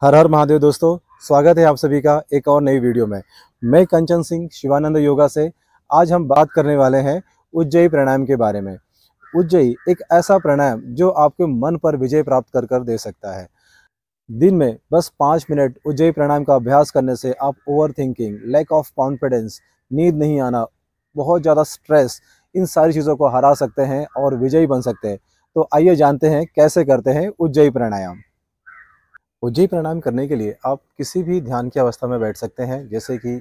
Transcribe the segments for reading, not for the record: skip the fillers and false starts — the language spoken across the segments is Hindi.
हर हर महादेव दोस्तों, स्वागत है आप सभी का एक और नई वीडियो में। मैं कंचन सिंह शिवानंद योगा से आज हम बात करने वाले हैं उज्जयी प्राणायाम के बारे में। उज्जयी एक ऐसा प्राणायाम जो आपके मन पर विजय प्राप्त कर दे सकता है। दिन में बस 5 मिनट उज्जयी प्राणायाम का अभ्यास करने से आप overthinking, lack of confidence, नींद नहीं आना, बहुत ज़्यादा स्ट्रेस, इन सारी चीज़ों को हरा सकते हैं और विजयी बन सकते हैं। तो आइए जानते हैं कैसे करते हैं उज्जयी प्राणायाम। उज्जयी प्राणायाम करने के लिए आप किसी भी ध्यान की अवस्था में बैठ सकते हैं, जैसे कि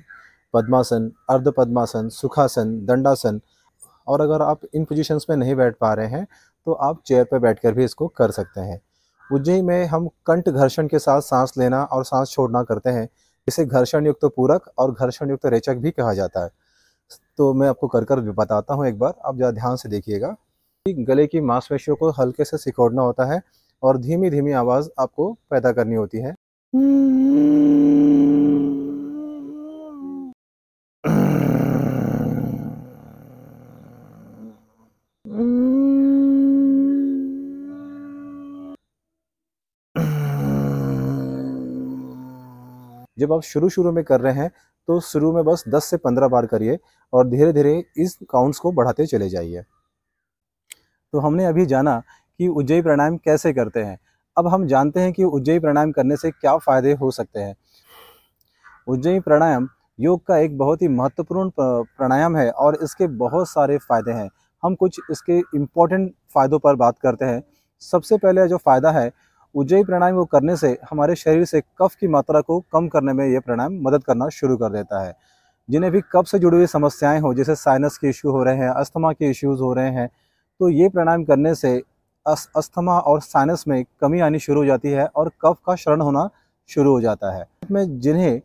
पद्मासन, अर्ध पद्मासन, सुखासन, दंडासन। और अगर आप इन पोजीशंस में नहीं बैठ पा रहे हैं तो आप चेयर पर बैठकर भी इसको कर सकते हैं। उज्जयी में हम कंठ घर्षण के साथ सांस लेना और सांस छोड़ना करते हैं। इसे घर्षण युक्त पूरक और घर्षण युक्त रेचक भी कहा जाता है। तो मैं आपको कर भी बताता हूँ, एक बार आप ज़रा ध्यान से देखिएगा। गले की मांसपेशियों को हल्के से सिकोड़ना होता है और धीमी धीमी आवाज़ आपको पैदा करनी होती है। जब आप शुरू में कर रहे हैं तो शुरू में बस 10 से 15 बार करिए और धीरे धीरे इस काउंट्स को बढ़ाते चले जाइए। तो हमने अभी जाना कि उज्जयी प्राणायाम कैसे करते हैं। अब हम जानते हैं कि उज्जयी प्राणायाम करने से क्या फ़ायदे हो सकते हैं। उज्जयी प्राणायाम योग का एक बहुत ही महत्वपूर्ण प्राणायाम है और इसके बहुत सारे फ़ायदे हैं। हम कुछ इसके इम्पोर्टेंट फ़ायदों पर बात करते हैं। सबसे पहले जो फ़ायदा है, उज्जयी प्राणायाम को करने से हमारे शरीर से कफ की मात्रा को कम करने में ये प्राणायाम मदद करना शुरू कर देता है। जिन्हें भी कफ से जुड़ी हुई समस्याएं हो, जैसे साइनस के इश्यू हो रहे हैं, अस्थमा के इश्यूज़ हो रहे हैं, तो ये प्राणायाम करने से अस्थमा और साइनस में कमी आनी शुरू हो जाती है और कफ का क्षरण होना शुरू हो जाता है। में जिन्हें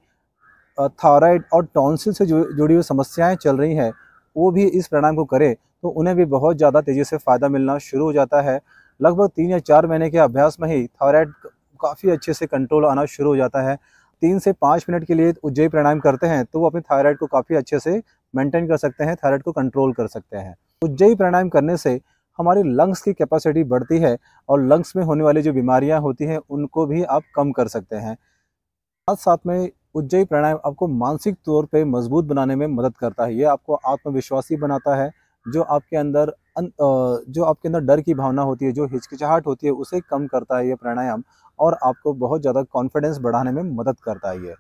थायराइड और टॉन्सिल से जुड़ी हुई समस्याएं चल रही हैं, वो भी इस प्राणायाम को करें तो उन्हें भी बहुत ज़्यादा तेज़ी से फ़ायदा मिलना शुरू हो जाता है। लगभग 3 या 4 महीने के अभ्यास में ही थायराइड काफ़ी अच्छे से कंट्रोल आना शुरू हो जाता है। 3 से 5 मिनट के लिए उज्जयी प्राणायाम करते हैं तो वो अपनी थायराइड को काफ़ी अच्छे से मेंटेन कर सकते हैं, थायराइड को कंट्रोल कर सकते हैं। उज्जयी प्राणायाम करने से हमारी लंग्स की कैपेसिटी बढ़ती है और लंग्स में होने वाली जो बीमारियां होती हैं उनको भी आप कम कर सकते हैं। साथ साथ में उज्जयी प्राणायाम आपको मानसिक तौर पे मजबूत बनाने में मदद करता है। ये आपको आत्मविश्वासी बनाता है। जो आपके अंदर डर की भावना होती है, जो हिचकिचाहट होती है, उसे कम करता है ये प्राणायाम और आपको बहुत ज़्यादा कॉन्फिडेंस बढ़ाने में मदद करता है ये।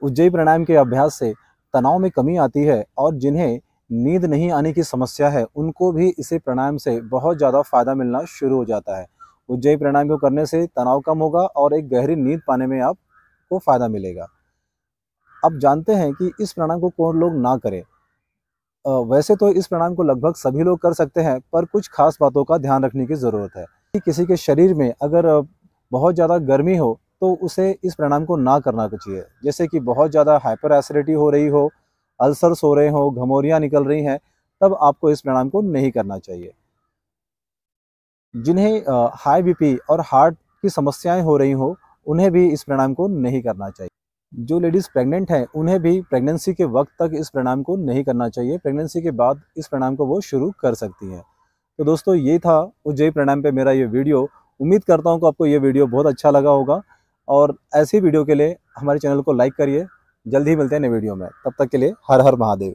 उज्जयी प्राणायाम के अभ्यास से तनाव में कमी आती है और जिन्हें नींद नहीं आने की समस्या है उनको भी इसे प्राणायाम से बहुत ज़्यादा फायदा मिलना शुरू हो जाता है। उज्जयी प्राणायाम को करने से तनाव कम होगा और एक गहरी नींद पाने में आपको फायदा मिलेगा। अब जानते हैं कि इस प्राणायाम को कौन लोग ना करें। वैसे तो इस प्राणायाम को लगभग सभी लोग कर सकते हैं, पर कुछ खास बातों का ध्यान रखने की ज़रूरत है कि किसी के शरीर में अगर बहुत ज़्यादा गर्मी हो तो उसे इस प्राणायाम को ना करना चाहिए। जैसे कि बहुत ज़्यादा हाइपर एसिडिटी हो रही हो, अल्सर्स हो रहे हो, घमौरियाँ निकल रही हैं, तब आपको इस प्राणायाम को नहीं करना चाहिए। जिन्हें हाई बीपी और हार्ट की समस्याएं हो रही हो, उन्हें भी इस प्राणायाम को नहीं करना चाहिए। जो लेडीज़ प्रेग्नेंट हैं उन्हें भी प्रेगनेंसी के वक्त तक इस प्राणायाम को नहीं करना चाहिए। प्रेगनेंसी के बाद इस प्राणायाम को वो शुरू कर सकती हैं। तो दोस्तों, ये था उज्जयी प्राणायाम पे मेरा ये वीडियो। उम्मीद करता हूँ कि आपको ये वीडियो बहुत अच्छा लगा होगा और ऐसी वीडियो के लिए हमारे चैनल को लाइक करिए। जल्द ही मिलते हैं नए वीडियो में, तब तक के लिए हर हर महादेव।